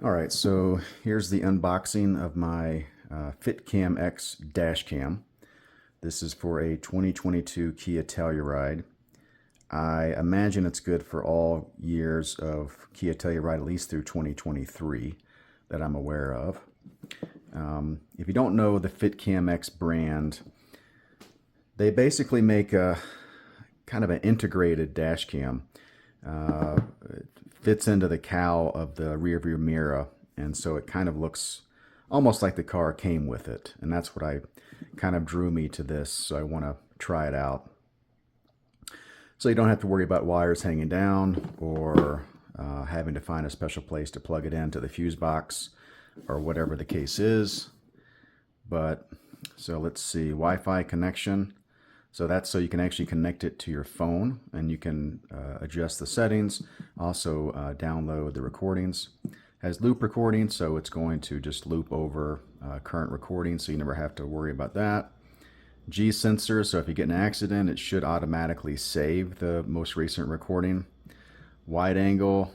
Alright, so here's the unboxing of my FitCamX Dashcam. This is for a 2022 Kia Telluride. I imagine it's good for all years of Kia Telluride, at least through 2023, that I'm aware of. If you don't know the FitCamX brand, they basically make a kind of an integrated dash cam. It fits into the cowl of the rear view mirror, and so it kind of looks almost like the car came with it, and that's what I kind of drew me to this, so I want to try it out. So you don't have to worry about wires hanging down or having to find a special place to plug it into the fuse box or whatever the case is. But so let's see, Wi-Fi connection. So that's so you can actually connect it to your phone, and you can adjust the settings, also download the recordings. It has loop recording, so it's going to just loop over current recordings, so you never have to worry about that. G sensor, so if you get in an accident, it should automatically save the most recent recording. Wide angle,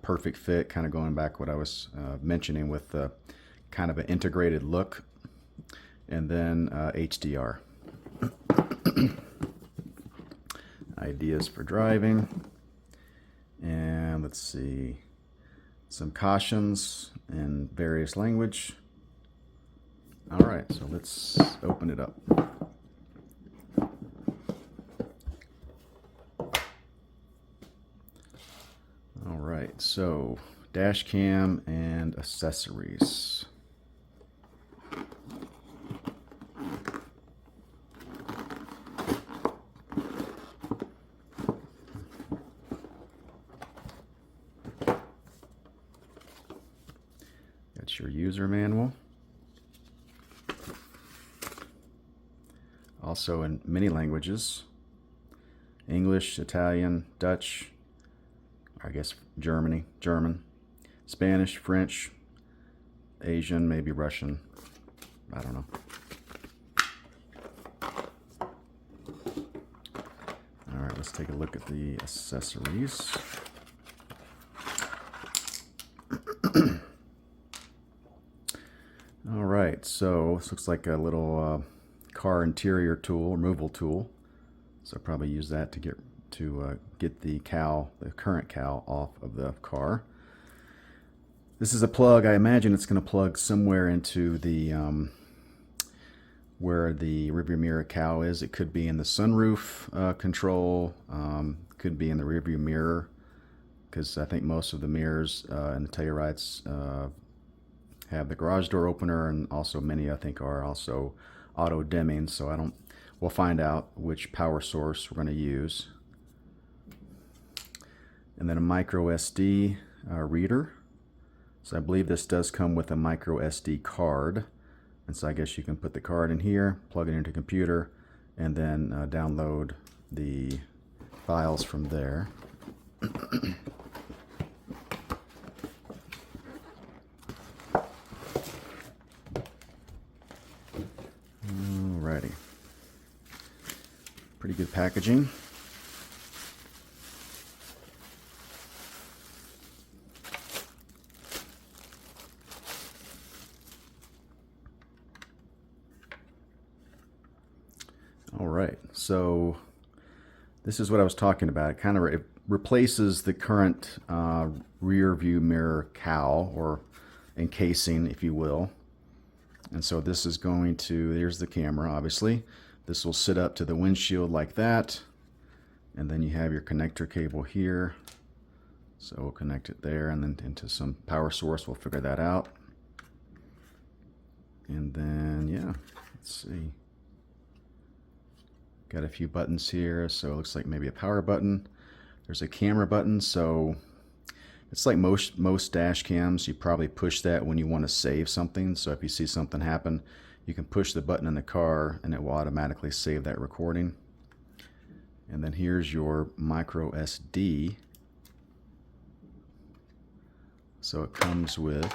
perfect fit, kind of going back what I was mentioning with the kind of an integrated look. And then HDR. Ideas for driving. And let's see, some cautions in various language. All right, so let's open it up. All right, so dash cam and accessories. That's your user manual. Also in many languages: English, Italian, Dutch, I guess German, Spanish, French, Asian, maybe Russian. I don't know. All right, let's take a look at the accessories. All right, so this looks like a little car interior tool, removal tool. So I'll probably use that to get the cowl, the current cowl, off of the car. This is a plug. I imagine it's going to plug somewhere into the where the rearview mirror cowl is. It could be in the sunroof control, could be in the rearview mirror, because I think most of the mirrors in the Tellurides have the garage door opener, and also many I think are also auto dimming. So we'll find out which power source we're going to use. And then a micro SD reader. So I believe this does come with a micro SD card, and so I guess you can put the card in here, plug it into a computer, and then download the files from there. Alrighty. Pretty good packaging. All right, so this is what I was talking about. It kind of replaces the current rear view mirror cowl, or encasing, if you will. And so this is going to, here's the camera, obviously. This will sit up to the windshield like that. And then you have your connector cable here. So we'll connect it there, and then into some power source. We'll figure that out. And then, yeah, let's see. Got a few buttons here, so it looks like maybe a power button. There's a camera button, so it's like most dash cams. You probably push that when you want to save something. So if you see something happen, you can push the button in the car and it will automatically save that recording. And then here's your micro SD. So it comes with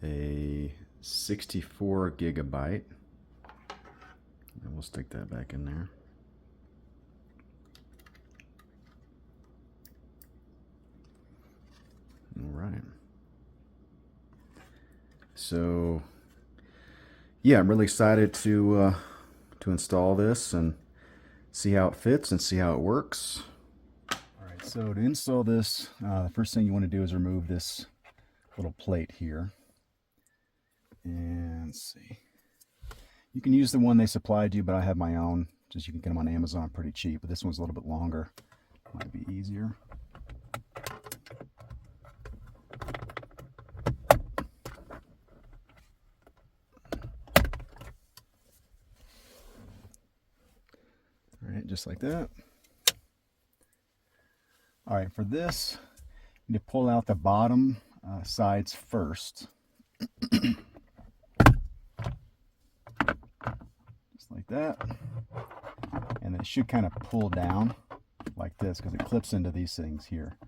a 64 gigabyte. And we'll stick that back in there. All so yeah, I'm really excited to install this and see how it fits and see how it works. All right, so to install this, the first thing you want to do is remove this little plate here. And let's see. You can use the one they supplied you, but I have my own. Just you can get them on Amazon pretty cheap, but this one's a little bit longer. Might be easier. All right, just like that. All right, for this, you need to pull out the bottom sides first. Just like that. And then it should kind of pull down like this because it clips into these things here.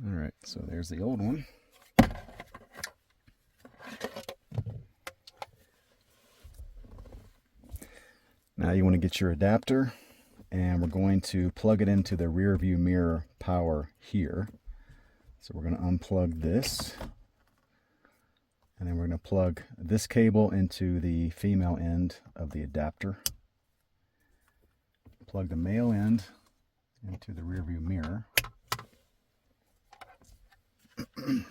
All right, so there's the old one. Now you want to get your adapter, and we're going to plug it into the rear view mirror power here. So we're going to unplug this, and then we're going to plug this cable into the female end of the adapter. Plug the male end into the rear view mirror. And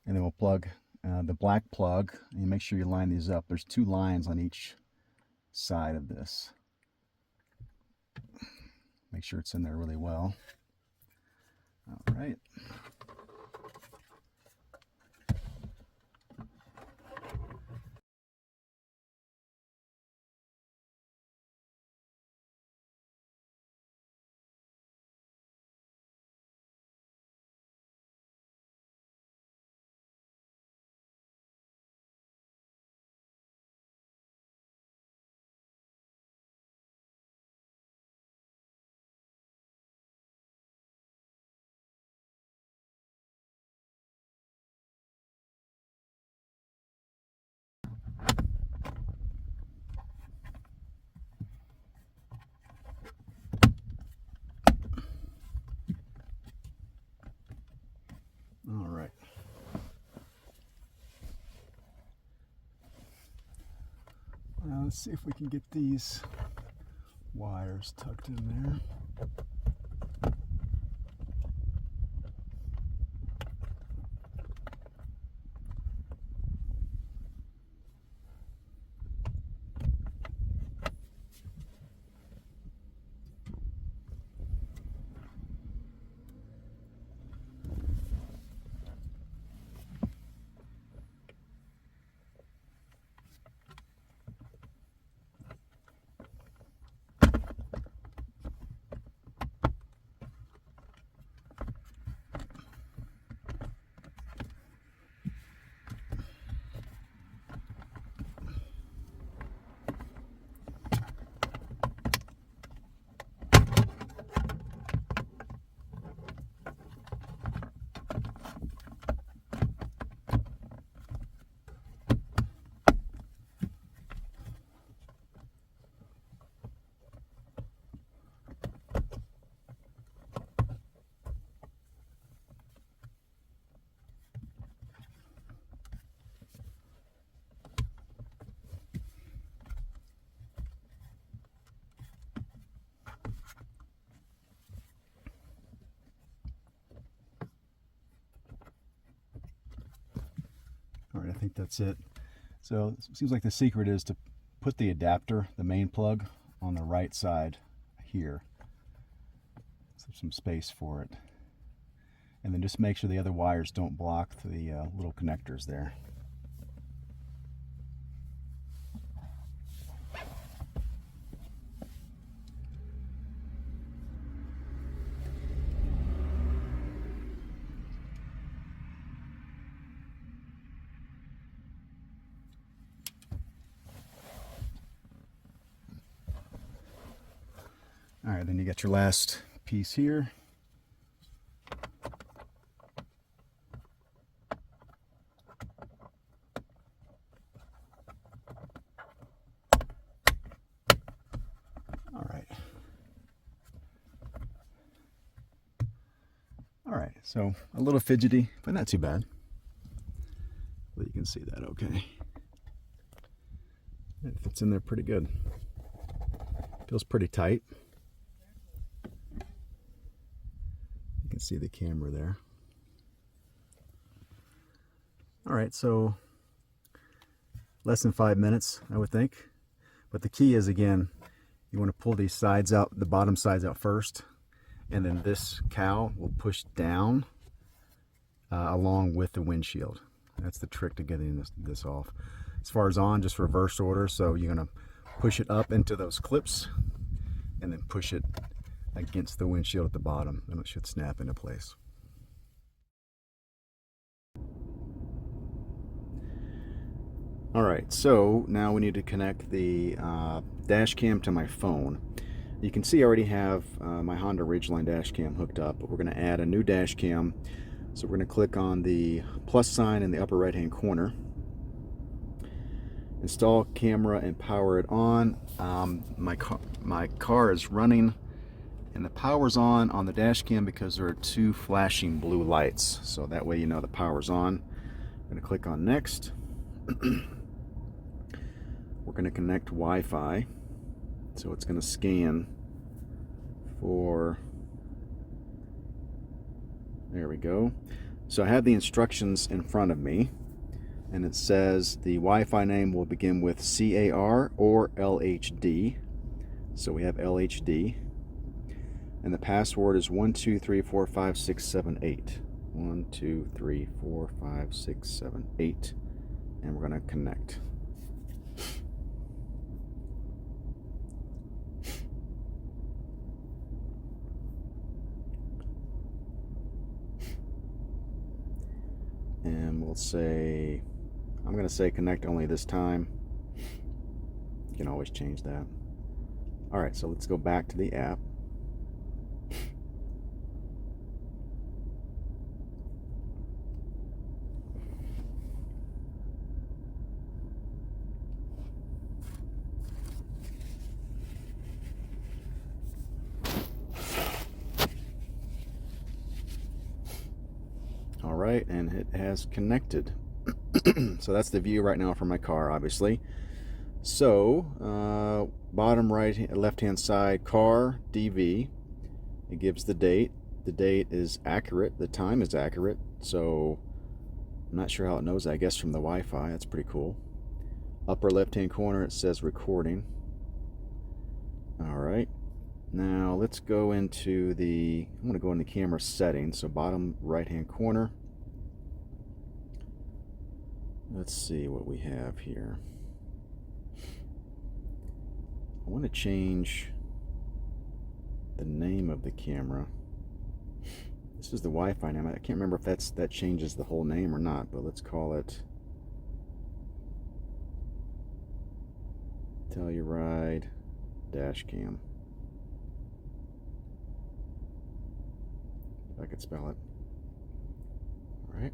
then we'll plug the black plug, and make sure you line these up. There's 2 lines on each side of this. Make sure it's in there really well. All right. All right. Now let's see if we can get these wires tucked in there. All right, I think that's it. So it seems like the secret is to put the adapter, the main plug, on the right side here. So some space for it. And then just make sure the other wires don't block the little connectors there. All right, then you got your last piece here. All right. right, so a little fidgety, but not too bad. Well, you can see that okay. It fits in there pretty good. Feels pretty tight. You can see the camera there. All right, so less than 5 minutes, I would think. But the key is, again, you want to pull these sides out, the bottom sides out first, and then this cowl will push down along with the windshield. That's the trick to getting this off. As far as on, just reverse order. So you're going to push it up into those clips and then push it against the windshield at the bottom, and it should snap into place. All right, so now we need to connect the dash cam to my phone. You can see I already have my Honda Ridgeline dash cam hooked up, but we're going to add a new dash cam. So we're going to click on the plus sign in the upper right hand corner, install camera and power it on. My car is running and the power's on the dash cam because there are two flashing blue lights, so that way you know the power's on. I'm going to click on next. We're going to connect Wi-Fi, so it's going to scan for, there we go. So I have the instructions in front of me, and it says the Wi-Fi name will begin with CAR or LHD. So we have LHD, and the password is 1234567 1234567 and we're going to connect. And we'll say, I'm going to say connect only this time. You can always change that. All right, so let's go back to the app. All right, and it has connected. So that's the view right now from my car, obviously. So bottom right, left hand side, car DV. It gives the date. The date is accurate. The time is accurate. So I'm not sure how it knows that. I guess from the Wi-Fi. That's pretty cool. Upper left hand corner, it says recording. All right. Now let's go into the, I'm going to go in the camera settings. So bottom right hand corner. Let's see what we have here. I want to change the name of the camera. This is the Wi-Fi name. I can't remember if that changes the whole name or not, but let's call it Telluride Dashcam. If I could spell it. All right.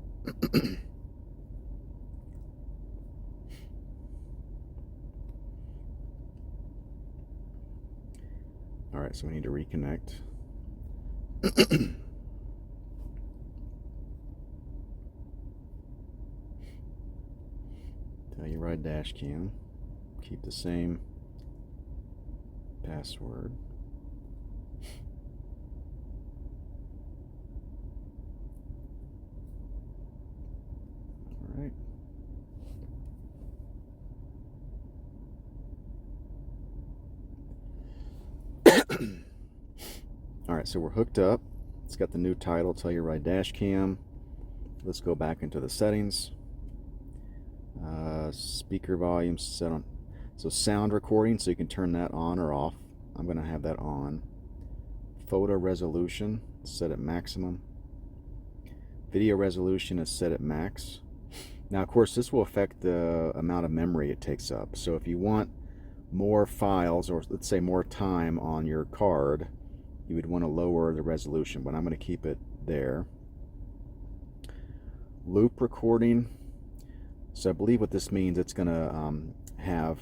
All right, so we need to reconnect. Telluride Dashcam. Keep the same password. All right. All right, so we're hooked up. It's got the new title, Telluride Dashcam. Let's go back into the settings. Speaker volume set on, so sound recording, so you can turn that on or off. I'm going to have that on. Photo resolution, set at maximum. Video resolution is set at max. Now, of course, this will affect the amount of memory it takes up. So if you want more files, or let's say more time on your card, you would want to lower the resolution, but I'm going to keep it there. Loop recording. So I believe what this means, it's going to have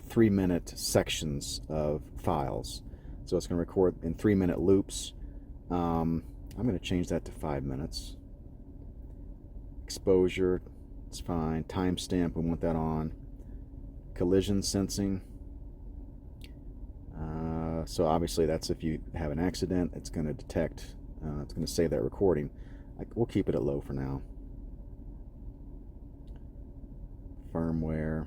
3-minute sections of files. So it's going to record in 3-minute loops. I'm going to change that to 5 minutes. Exposure, it's fine. Timestamp, we want that on. Collision sensing. So obviously that's if you have an accident, it's going to detect, it's going to save that recording. We'll keep it at low for now. Firmware.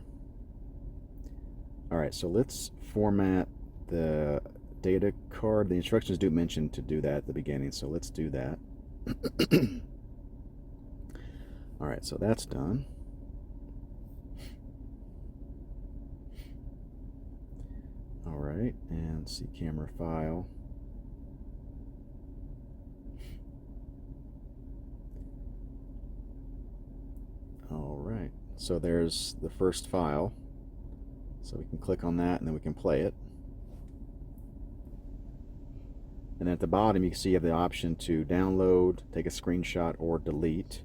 Alright, so let's format the data card. The instructions do mention to do that at the beginning, so let's do that. Alright, so that's done. Alright, and see camera file. Alright, so there's the first file. So we can click on that and then we can play it. And at the bottom you can see you have the option to download, take a screenshot, or delete.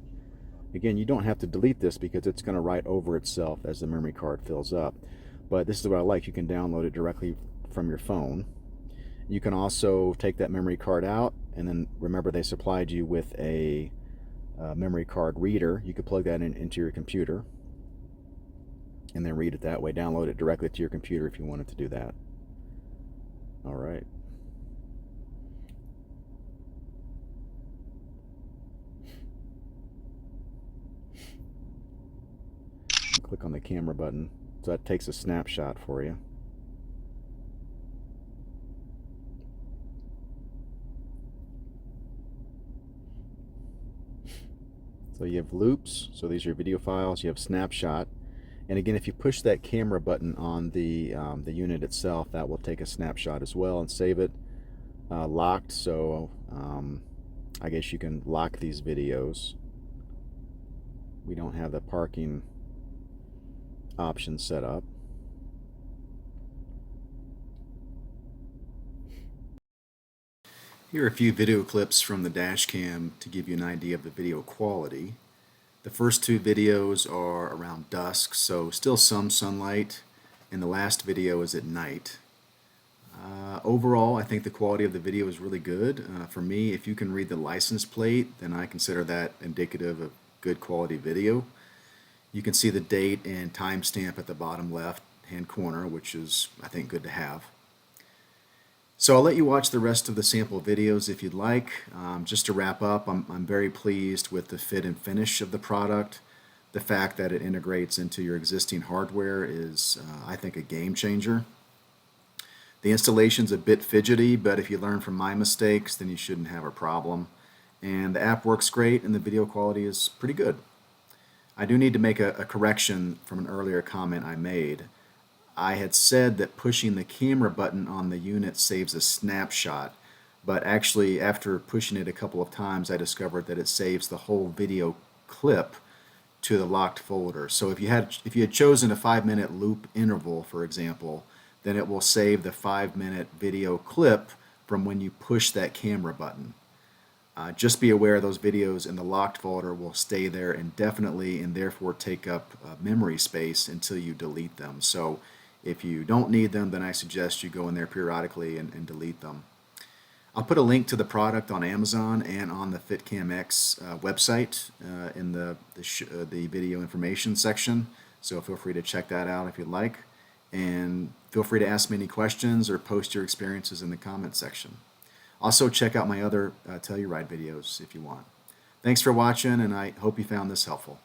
Again, you don't have to delete this because it's going to write over itself as the memory card fills up. But this is what I like. You can download it directly from your phone. You can also take that memory card out, and then remember they supplied you with a memory card reader. You could plug that into your computer and then read it that way. Download it directly to your computer if you wanted to do that. All right. Click on the camera button, so that takes a snapshot for you. So you have loops, so these are your video files. You have snapshot, and again, if you push that camera button on the unit itself, that will take a snapshot as well and save it. Locked, so I guess you can lock these videos. We don't have the parking option set up. Here are a few video clips from the dash cam to give you an idea of the video quality. The first two videos are around dusk, so still some sunlight, and the last video is at night. Overall, I think the quality of the video is really good. For me, if you can read the license plate, then I consider that indicative of good quality video. You can see the date and timestamp at the bottom left hand corner, which is, I think, good to have. So I'll let you watch the rest of the sample videos if you'd like. Just to wrap up, I'm very pleased with the fit and finish of the product. The fact that it integrates into your existing hardware is, I think, a game changer. The installation's a bit fidgety, but if you learn from my mistakes, then you shouldn't have a problem. And the app works great, and the video quality is pretty good. I do need to make a correction from an earlier comment I made. I had said that pushing the camera button on the unit saves a snapshot, but actually after pushing it a couple of times I discovered that it saves the whole video clip to the locked folder. So if you had chosen a 5-minute loop interval, for example, then it will save the 5-minute video clip from when you push that camera button. Just be aware those videos in the locked folder will stay there indefinitely and therefore take up memory space until you delete them. So if you don't need them, then I suggest you go in there periodically and delete them. I'll put a link to the product on Amazon and on the FitCamX website in the video information section. So feel free to check that out if you'd like. And feel free to ask me any questions or post your experiences in the comments section. Also, check out my other Telluride videos if you want. Thanks for watching, and I hope you found this helpful.